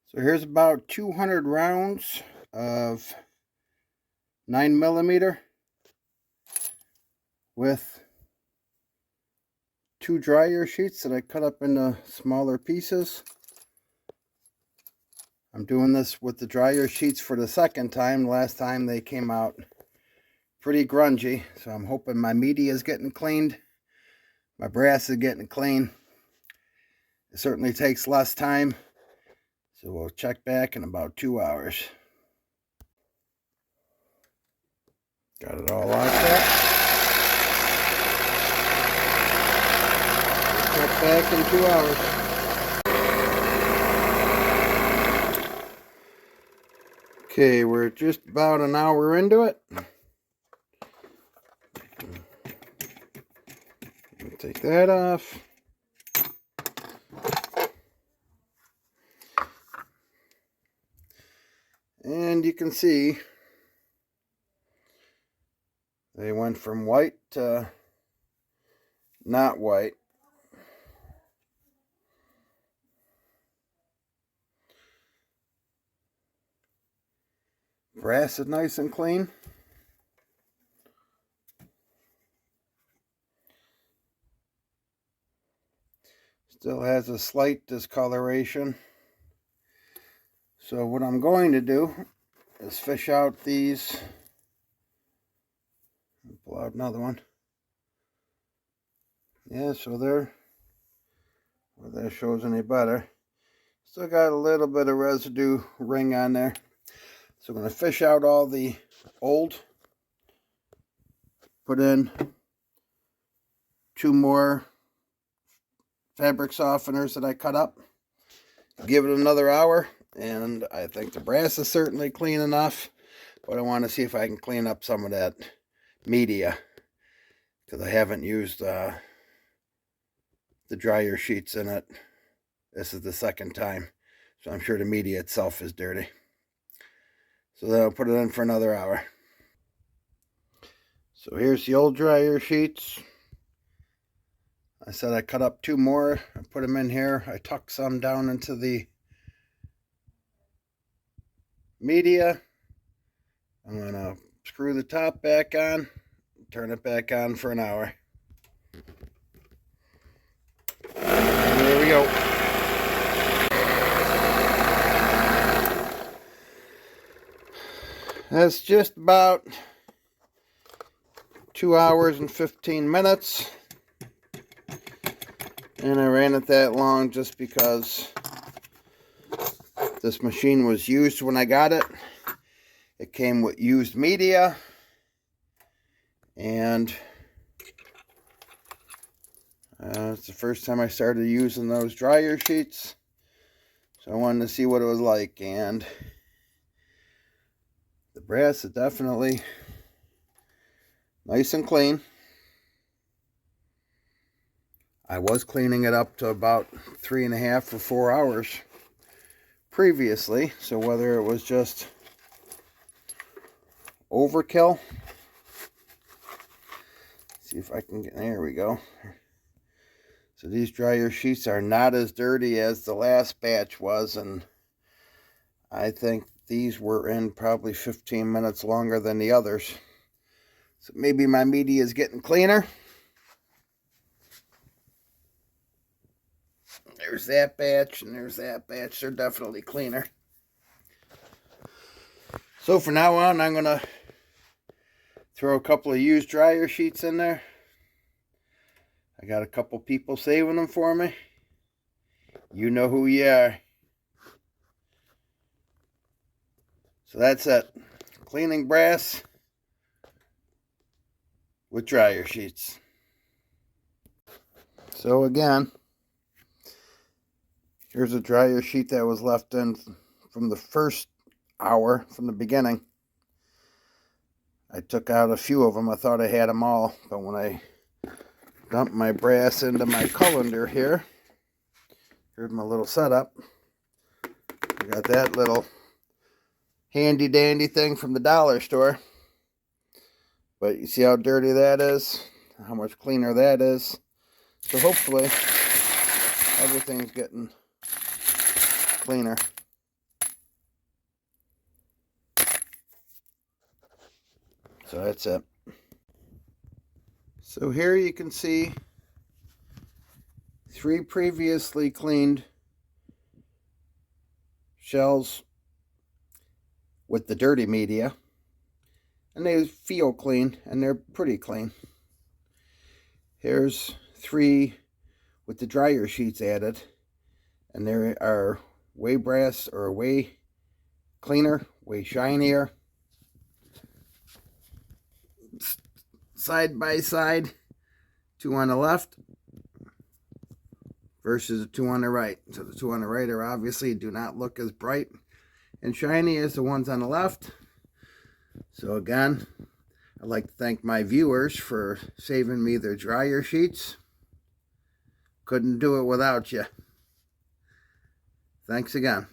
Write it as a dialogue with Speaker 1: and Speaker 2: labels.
Speaker 1: So here's about 200 rounds of 9mm with 2 dryer sheets that I cut up into smaller pieces. I'm doing this with the dryer sheets for the second time. Last time they came out pretty grungy, so I'm hoping my media is getting cleaned. My brass is getting clean. It certainly takes less time, so we'll check back in about 2 hours. Got it all locked up. We'll check back in 2 hours. Okay, we're just about an hour into it. Take that off. And you can see they went from white to not white. Brass is nice and clean. Still has a slight discoloration. So what I'm going to do is fish out these. Pull out another one. Yeah, so there, where that shows any better. Still got a little bit of residue ring on there. So I'm going to fish out all the old. Put in 2 more fabric softeners that I cut up. Give it another hour, and I think the brass is certainly clean enough, but I want to see if I can clean up some of that media, because I haven't used the dryer sheets in it. This is the second time, so I'm sure the media itself is dirty. So then I'll put it in for another hour. So here's the old dryer sheets. I said I cut up 2 more. I put them in here. I tucked some down into the media. I'm going to screw the top back on, turn it back on for an hour. And there we go. That's just about 2 hours and 15 minutes. And I ran it that long just because this machine was used when I got it. It came with used media. And it's the first time I started using those dryer sheets. So I wanted to see what it was like. And the brass is definitely nice and clean. I was cleaning it up to about 3.5 or 4 hours previously. So whether it was just overkill. See if I can get, there we go. So these dryer sheets are not as dirty as the last batch was, and I think these were in probably 15 minutes longer than the others. So maybe my media is getting cleaner. There's that batch, and there's that batch. They're definitely cleaner. So for now on, I'm going to throw a couple of used dryer sheets in there. I got a couple people saving them for me. You know who you are. So that's it. Cleaning brass with dryer sheets. So again, here's a dryer sheet that was left in from the first hour from the beginning. I took out a few of them. I thought I had them all, but when I dumped my brass into my colander here, here's my little setup. I got that little handy dandy thing from the dollar store. But you see how dirty that is? How much cleaner that is? So hopefully everything's getting cleaner. So that's it. So here you can see 3 previously cleaned shells with the dirty media, and they feel clean, and they're pretty clean. Here's 3 with the dryer sheets added, and they are way brass, or way cleaner, way shinier. Side by side, 2 on the left versus the 2 on the right. So the 2 on the right are obviously do not look as bright and shiny as the ones on the left. So again, I'd like to thank my viewers for saving me their dryer sheets. Couldn't do it without you. Thanks again.